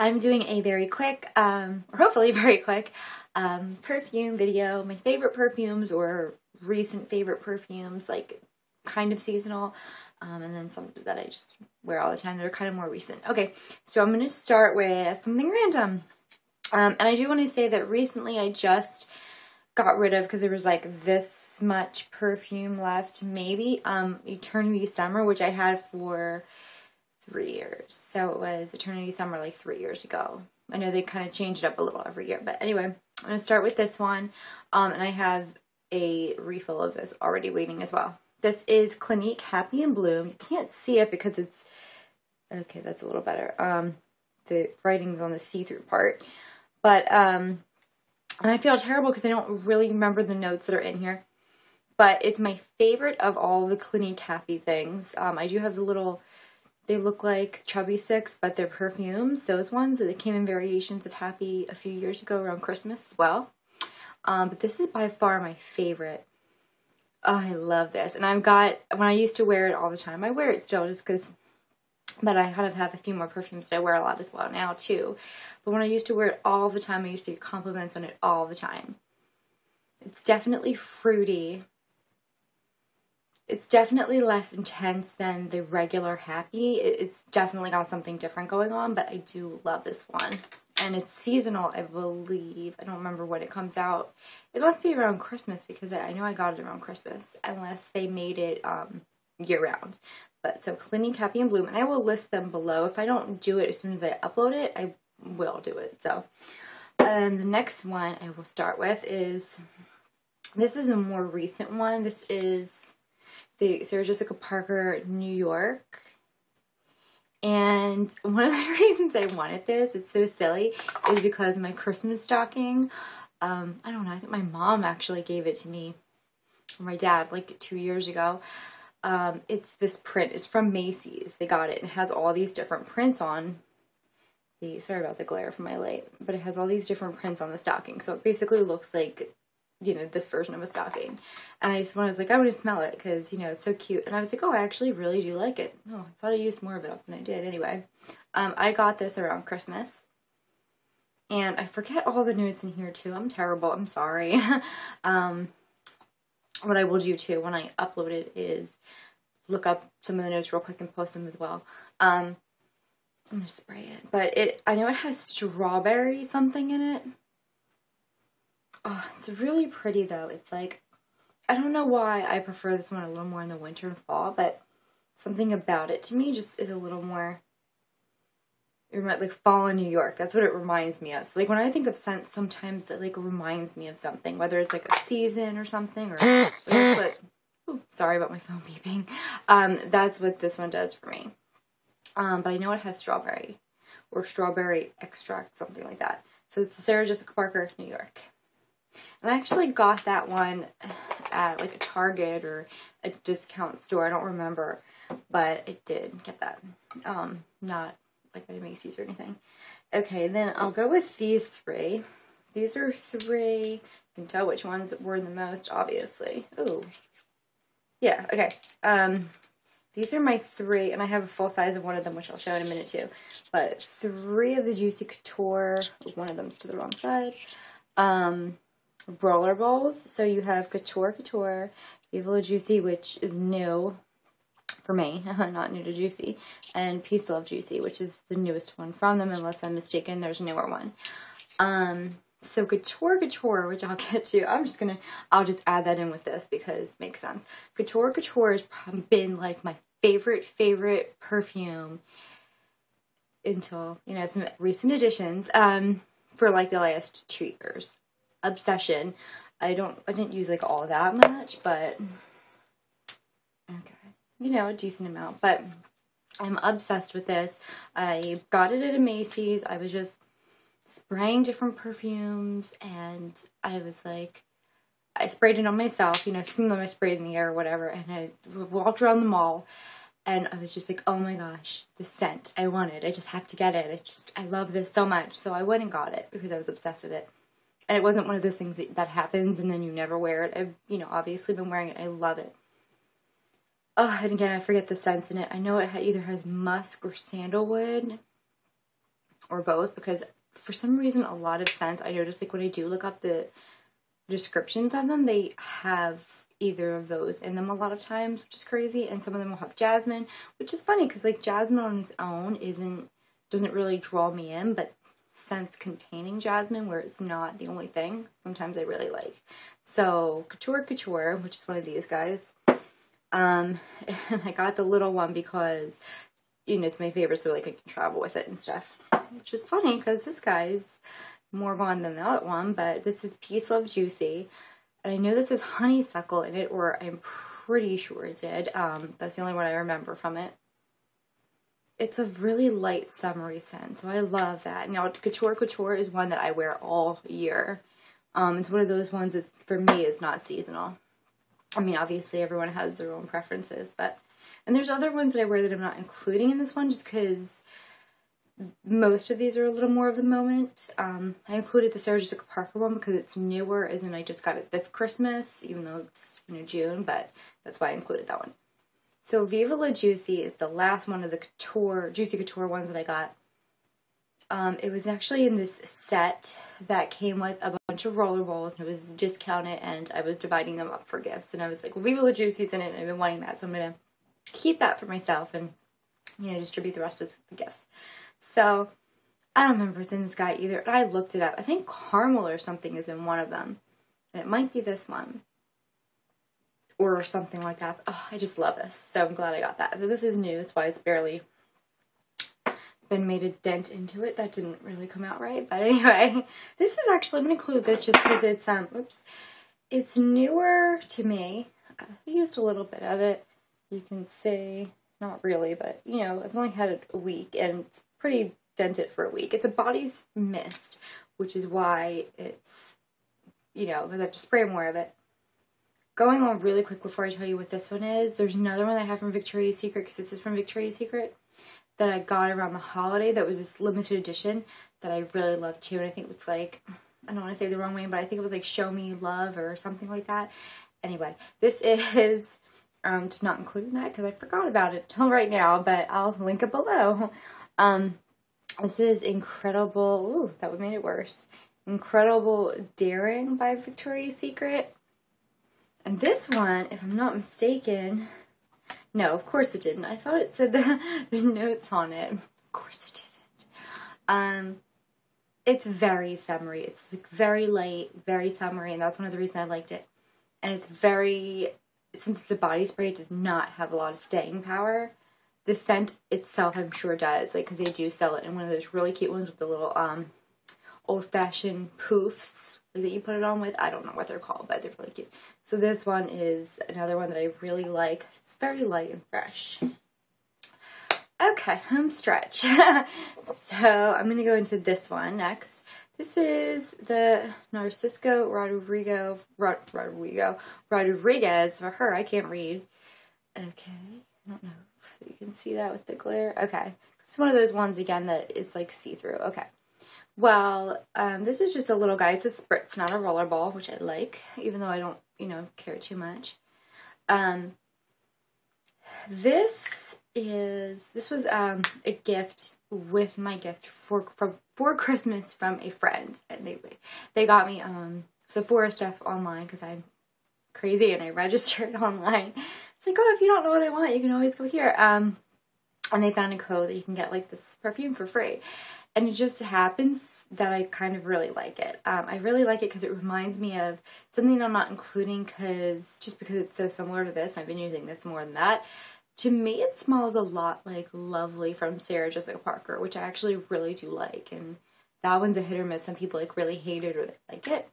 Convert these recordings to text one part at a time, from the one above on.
I'm doing a very quick, or hopefully very quick, perfume video. My favorite perfumes or recent favorite perfumes, like kind of seasonal, and then some that I just wear all the time that are kind of more recent. Okay, so I'm going to start with something random. And I do want to say that recently I just got rid of, because there was like this much perfume left, maybe, Eternity Summer, which I had for 3 years. So it was Eternity Summer like 3 years ago. I know they kind of change it up a little every year, but anyway, I'm going to start with this one, and I have a refill of this already waiting as well. This is Clinique Happy and Bloom. You can't see it because it's, okay, that's a little better. The writing's on the see-through part, but, and I feel terrible because I don't really remember the notes that are in here, but it's my favorite of all the Clinique Happy things. I do have the little, they look like chubby sticks, but they're perfumes. Those ones that came in variations of Happy a few years ago around Christmas as well. But this is by far my favorite. Oh, I love this. And I've got, when I used to wear it all the time, I wear it still just because, but I kind of have a few more perfumes that I wear a lot as well now too. But when I used to wear it all the time, I used to get compliments on it all the time. It's definitely fruity. It's definitely less intense than the regular Happy. It's definitely got something different going on, but I do love this one. And it's seasonal, I believe. I don't remember when it comes out. It must be around Christmas because I know I got it around Christmas, unless they made it year-round. But so Clinique Happy and Bloom, and I will list them below. If I don't do it as soon as I upload it, I will do it. So, and the next one I will start with is, this is a more recent one. This is the Sarah Jessica Parker New York. And one of the reasons I wanted this, it's so silly, is because my Christmas stocking, I don't know, I think my mom actually gave it to me, or my dad, like 2 years ago. It's this print. It's from Macy's. They got it. It has all these different prints on the, sorry about the glare from my light, but it has all these different prints on the stocking. So it basically looks like, you know, this version of a stocking. And I just was like, I want to smell it because, you know, it's so cute. And I was like, oh, I actually really do like it. Oh, I thought I used more of it up than I did. Anyway, I got this around Christmas. And I forget all the notes in here too. I'm terrible. I'm sorry. What I will do too when I upload it is look up some of the notes real quick and post them as well. I'm going to spray it. But I know it has strawberry something in it. Oh, it's really pretty though. It's like, I don't know why I prefer this one a little more in the winter and fall, but something about it to me just is a little more, like fall in New York. That's what it reminds me of. So like when I think of scents, sometimes it like reminds me of something, whether it's like a season or something, or that's what, ooh, sorry about my phone beeping. That's what this one does for me. But I know it has strawberry or strawberry extract, something like that. So it's Sarah Jessica Parker, New York. And I actually got that one at like a Target or a discount store. I don't remember, but I did get that. Not like at a Macy's or anything. Okay, then I'll go with these three. These are three. You can tell which ones were the most, obviously. Ooh. Yeah, okay. These are my three, and I have a full size of one of them, which I'll show in a minute too. But 3 of the Juicy Couture. One of them's to the wrong side. Roller Balls. So you have Couture Couture, Viva Juicy, which is new for me, not new to Juicy, and Peace Love Juicy, which is the newest one from them, unless I'm mistaken, there's a newer one. So Couture Couture, which I'll get to, I'll just add that in with this because it makes sense. Couture Couture has been like my favorite perfume until, you know, some recent additions, for like the last 2 years. Obsession. I didn't use like all that much, but okay, you know, a decent amount, but I'm obsessed with this. I got it at a Macy's. I was just spraying different perfumes, and I was like, I sprayed it on myself, you know, some of them I sprayed in the air or whatever, and I walked around the mall, and I was just like, oh my gosh, the scent, I want it, I just have to get it, I love this so much, so I went and got it, because I was obsessed with it. And it wasn't one of those things that happens and then you never wear it. I've, you know, obviously been wearing it. I love it. Oh, and again, I forget the scents in it. I know it either has musk or sandalwood or both, because for some reason a lot of scents, I notice like when I do look up the descriptions of them, they have either of those in them a lot of times, which is crazy, and some of them will have jasmine, which is funny because like jasmine on its own doesn't really draw me in, but scents containing jasmine where it's not the only thing, sometimes I really like. So Couture Couture, which is one of these guys, and I got the little one because, you know, it's my favorite, so like I can travel with it and stuff, which is funny because this guy's more gone than the other one, but this is Peace Love Juicy, and I know this is honeysuckle in it, or I'm pretty sure it did. That's the only one I remember from it. It's a really light summery scent, so I love that. Now, Couture Couture is one that I wear all year. It's one of those ones that, for me, is not seasonal. I mean, obviously, everyone has their own preferences, but... And there's other ones that I wear that I'm not including in this one, just because most of these are a little more of the moment. I included the Sarah Jessica Parker one because it's newer, as in I just got it this Christmas, even though it's, you know, June, but that's why I included that one. So Viva La Juicy is the last one of the Couture, Juicy Couture ones that I got. It was actually in this set that came with a bunch of roller balls, and it was discounted, and I was dividing them up for gifts, and I was like, well, Viva La Juicy's in it, and I've been wanting that, so I'm going to keep that for myself and, you know, distribute the rest of the gifts. So, I don't remember what's in this guy either, but I looked it up. I think caramel or something is in one of them, and it might be this one. Or something like that. Oh, I just love this. So I'm glad I got that. So this is new. That's why it's barely been made a dent into it. That didn't really come out right. But anyway, this is actually, I'm going to include this just because it's, it's newer to me. I used a little bit of it. You can see, not really, but, you know, I've only had it a week and it's pretty dented for a week. It's a body's mist, which is why it's, you know, because I have to spray more of it. Going on really quick before I tell you what this one is, there's another one I have from Victoria's Secret, because this is from Victoria's Secret, that I got around the holiday that was this limited edition that I really love too, and I think it's like, I don't want to say the wrong way, but I think it was like Show Me Love or something like that. Anyway, this is, just not including that because I forgot about it till right now, but I'll link it below. This is Incredible, ooh, that would make it worse, Incredible Daring by Victoria's Secret. And this one, if I'm not mistaken, no, of course it didn't. I thought it said the notes on it. Of course it didn't. It's very summery. It's like very light, very summery, and that's one of the reasons I liked it. And it's very, since it's a body spray, it does not have a lot of staying power. The scent itself, I'm sure, does, like, because they do sell it in one of those really cute ones with the little old-fashioned poofs that you put it on with. I don't know what they're called, but they're really cute. So this one is another one that I really like. It's very light and fresh. Okay, home stretch. So I'm going to go into this one next. This is the Narciso Rodriguez for her. I can't read. Okay, I don't know if you can see that with the glare. Okay, it's one of those ones again that is like see-through. Okay. Well, this is just a little guy. It's a spritz, not a rollerball, which I like, even though I don't, you know, care too much. This was a gift with my gift for Christmas from a friend, and they got me Sephora stuff online because I'm crazy and I registered online. It's like, oh, if you don't know what I want, you can always go here. And they found a code that you can get like this perfume for free. And it just happens that I kind of really like it. I really like it because it reminds me of something I'm not including just because it's so similar to this. I've been using this more than that. To me, it smells a lot like Lovely from Sarah Jessica Parker, which I actually really do like. And that one's a hit or miss. Some people like really hate it or they like it.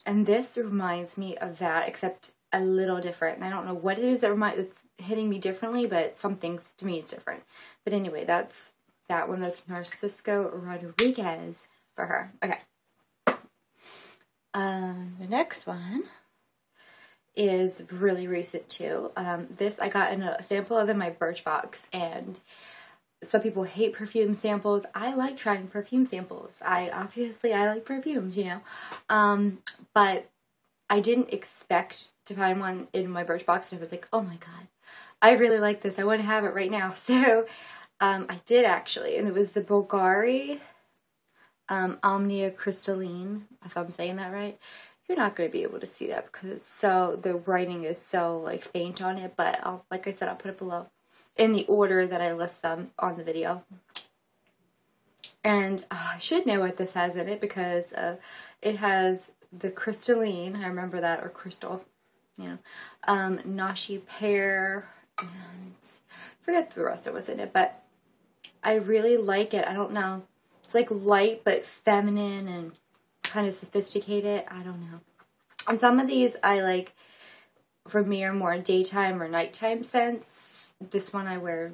And this reminds me of that, except a little different. And I don't know what it is that's hitting me differently, but something to me is different. But anyway, that's that one. That's Narciso Rodriguez for her. Okay. The next one is really recent too. This I got in a sample of in my Birchbox, and some people hate perfume samples. I like trying perfume samples. I like perfumes, you know. But I didn't expect to find one in my Birchbox, and I was like, oh my god, I really like this. I want to have it right now. So I did actually, and it was the Bulgari Omnia Crystalline, if I'm saying that right. You're not going to be able to see that because the writing is so like faint on it, but like I said, I'll put it below in the order that I list them on the video. And I should know what this has in it because it has the crystalline, I remember that, or crystal, you know, nashi pear, and I forget the rest of what's in it, but I really like it. I don't know. It's like light but feminine and kind of sophisticated. I don't know. And some of these I like for me are more daytime or nighttime scents. This one I wear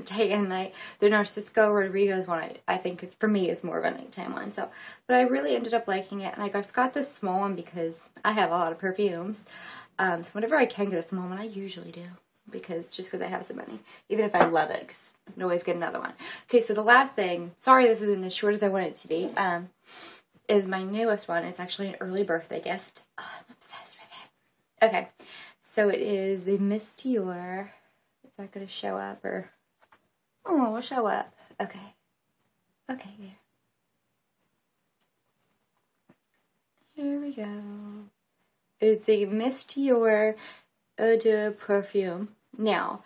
day and night. The Narciso Rodriguez one I think it's, for me, is more of a nighttime one. So, but I really ended up liking it, and I just got this small one because I have a lot of perfumes. So whenever I can get a small one, I usually do, because I have so many, even if I love it, because I can always get another one. Okay, so the last thing, sorry this isn't as short as I want it to be, is my newest one. It's actually an early birthday gift. Oh, I'm obsessed with it. Okay, so it is the Miss Dior. Is that going to show up, or? Oh, it will show up. Okay. Okay, there we go. It's a Miss Dior Eau de Perfume. Now,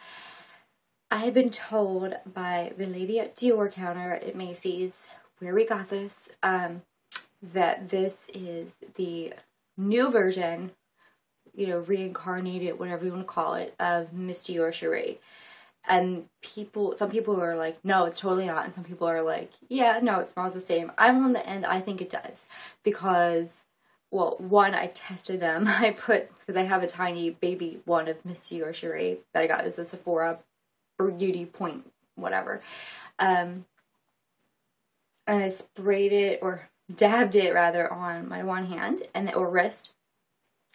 I have been told by the lady at Dior counter at Macy's, where we got this, that this is the new version, you know, reincarnated, whatever you want to call it, of Miss Dior Cherie. And some people are like, no, it's totally not. And some people are like, yeah, no, it smells the same. I'm on the end, I think it does. Because, well, one, I tested them. Because I have a tiny baby one of Miss Dior Cherie that I got as a Sephora or Beauty Point, whatever. And I sprayed it, or dabbed it rather, on my one hand or wrist,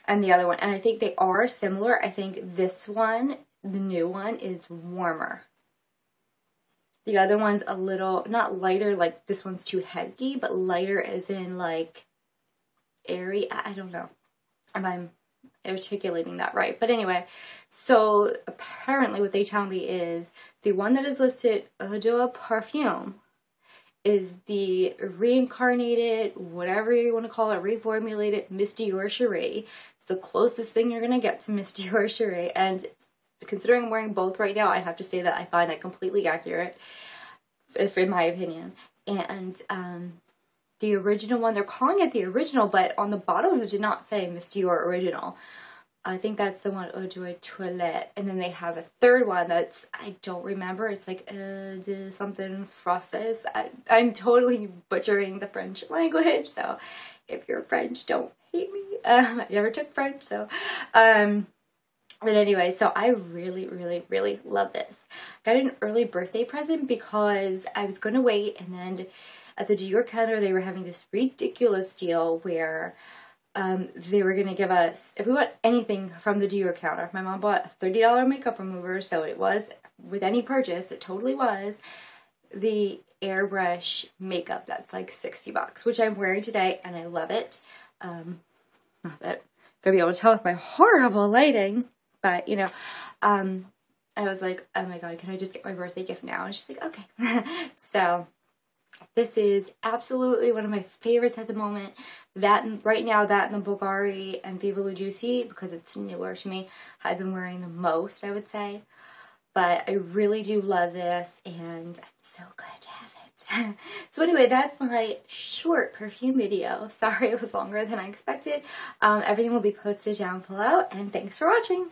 and the other one, and I think they are similar. I think this one, the new one, is warmer. The other one's a little, not lighter, like this one's too heavy, but lighter as in like airy. I don't know if I'm articulating that right, but anyway, so apparently what they tell me is the one that is listed Eau de Perfume is the reincarnated, whatever you want to call it, reformulated Miss Dior Cherie. It's the closest thing you're going to get to Miss Dior Cherie, and considering I'm wearing both right now, I have to say that I find that completely accurate, in my opinion. And the original one, they're calling it the original, but on the bottles it did not say Miss Dior Original. I think that's the one, Eau de Toilette. And then they have a third one that's, I don't remember. It's like something Frosses. I'm totally butchering the French language. So if you're French, don't hate me. I never took French. So, but anyway, so I really, really, really love this. Got an early birthday present because I was going to wait. And then at the Dior counter, they were having this ridiculous deal where they were going to give us, if we want anything from the Dior counter, my mom bought a $30 makeup remover, so it was, with any purchase, it totally was, the airbrush makeup that's like $60, which I'm wearing today, and I love it. Not that I'm going to be able to tell with my horrible lighting, but, you know, I was like, oh my god, can I just get my birthday gift now? And she's like, okay. So this is absolutely one of my favorites at the moment. That, right now, that and the Bulgari and Viva La Juicy, because it's newer to me, I've been wearing the most, I would say. But I really do love this, and I'm so glad to have it. So anyway, that's my short perfume video. Sorry it was longer than I expected. Everything will be posted down below, and thanks for watching.